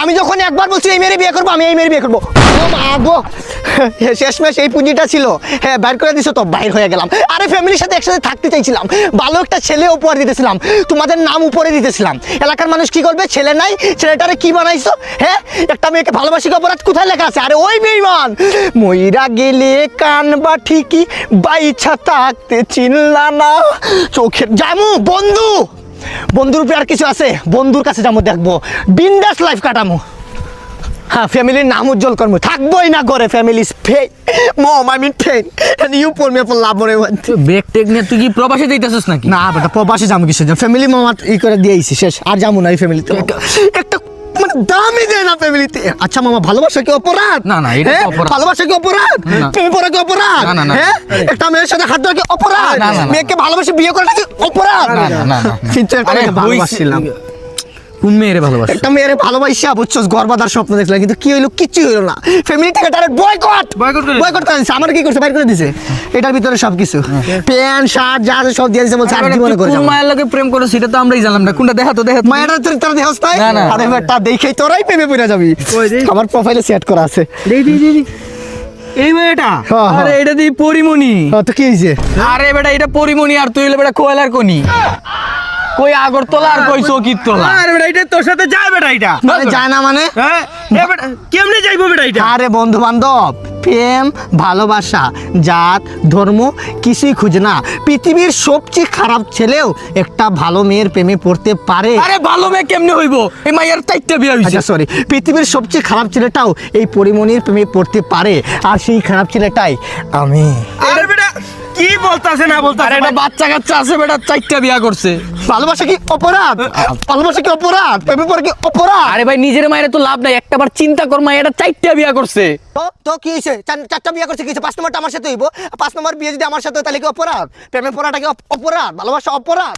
আমি যখন একবার বলছি এই মেয়ের বিয়ে করবো, আমি এই মেয়ের বিয়ে করবো। ও মা গো, শেষমেশ এই পুঁজিটা ছিল, হ্যাঁ বাইর করে দিছো তো, বাইর হয়ে গেলাম। আরে ফ্যামিলির সাথে একসাথে থাকতে চাইছিলাম, ভালো একটা ছেলে উপহার দিতেছিলাম, তোমাদের নাম উপরে দিতেছিলাম। এলাকার মানুষ কি করবে, ছেলে নাই, ছেলেটারে কি বানাইছো? হ্যাঁ, একটা মেয়েকে ভালোবাসি অপরাধ কোথায় লেখা আছে? আরে ওই বেঈমান, মইরা গেলে কানবা ঠিকই, বাইছা থাকতে চিনলা না। চোখের জামু বন্ধু, বন্ধুর উপরে আর কিছু আছে? বন্ধুর কাছে যাবো, দেখবো বিন্দাস লাইফ কাটামো। হ্যাঁ, ফ্যামিলির নাম উজ্জ্বল করবো, থাকবোই না করে। Family mom, I mean pen, and you for me for love মনে হচ্ছে। ব্যাগ টেক নিয়ে তুই কি প্রবাসে যাইতেছিস নাকি? না বেটা, প্রবাসে যাবো কিসের জন্য? ফ্যামিলি মামা ই করে দিয়েছি, শেষ। আর যাবো না এই ফ্যামিলিতে, একটা মানে দামই দেয় না ফ্যামিলিতে। আচ্ছা মামা, ভালোবাসা কি অপরাধ? না, না, এটা তো অপরাধ। ভালোবাসা কি অপরাধ? না। প্রেম করা কি অপরাধ? না, না, না। হ্যাঁ, একটা মেয়ের সাথে হাত ধরা কি অপরাধ? না, না, না। মেয়েকে ভালোবাসে বিয়ে করাটা কি অপরাধ? না, না, না, না। কিন্তু একটা মেয়েকে ভালোবাসছিলাম, কোন মেয়েরে ভালোবাসা? একটা মেয়ের ভালোবাসা বুঝছস, গর্বাদার স্বপ্ন দেখলাম, কিন্তু কি হইলো? কিচ্ছু হইলো না। ফ্যামিলি থেকে ডাইরেক্ট বয়কট করে দিছে। আমার কি করছে? বাইর করে দিছে। এটার ভিতরে সবকিছু, প্যান্ট শার্ট যা আছে সব দিয়ে দিছে, বলছে আর জীবনে করে কোন যাবো। মায়ের লগে প্রেম করছিস সেটা তো আমরাই জানলাম না। কোনটা দেখা তো, দেখা তো। মায়েরা তোর দেহস তাই? না, না। আরে বেটা, দেখেই তোরাই প্রেমে পড়ে যাবি। আমার প্রোফাইলে সেট করা আছে। এই মেয়েটা? হ্যাঁ, হ্যাঁ। আরে এটা দিয়ে পরিমণি। তো কি হইছে? আরে বেটা, এটা পরিমণি, আর তুই হলে বেটা কোয়েলার কোনি। কই আগরতলা আর কই চকিরতলা। আরে বেটা, এটা তোর সাথে যায় বেটা এটা? মানে যায় না মানে? হ্যাঁ, এ বেটা কেমনে যাইবো বেটা এটা? আরে বন্ধু বান্ধব, প্রেম ভালোবাসা জাত ধর্ম কিছুই খুঁজে না। পৃথিবীর সবচেয়ে খারাপ ছেলেও একটা ভালো মেয়ের প্রেমে পড়তে পারে। আরে ভালো মেয়ে কেমনে হইব? এই মাইয়ার চারটা বিয়া হইছে। আচ্ছা সরি, পৃথিবীর সবচেয়ে খারাপ ছেলেটাও এই পরিমণির প্রেমে পড়তে পারে, আর সেই খারাপ ছেলেটাই আমি। আরে বেটা কি বলতাছে না আরে বলতাছে? এটা বাচ্চা কাচ্চা আছে বেটা, চারটা বিয়া করছে। ভালোবাসা কি অপরাধ? ভালোবাসা কি অপরাধ? প্রেমে পড়া কি অপরাধ? আরে ভাই, নিজের মায়ের তো লাভ নাই, একটাবার চিন্তা কর, মায়েরা চারটা বিয়া করছে। তো কি হয়েছে? চারটা বিয়ে করছে, কি হয়েছে? 5 নম্বরটা আমার সাথে হইব, 5 নম্বর বিয়ে যদি আমার সাথে হয়, তাহলে কি অপরাধ? প্রেমে পড়াটা কি অপরাধ? ভালোবাসা অপরাধ?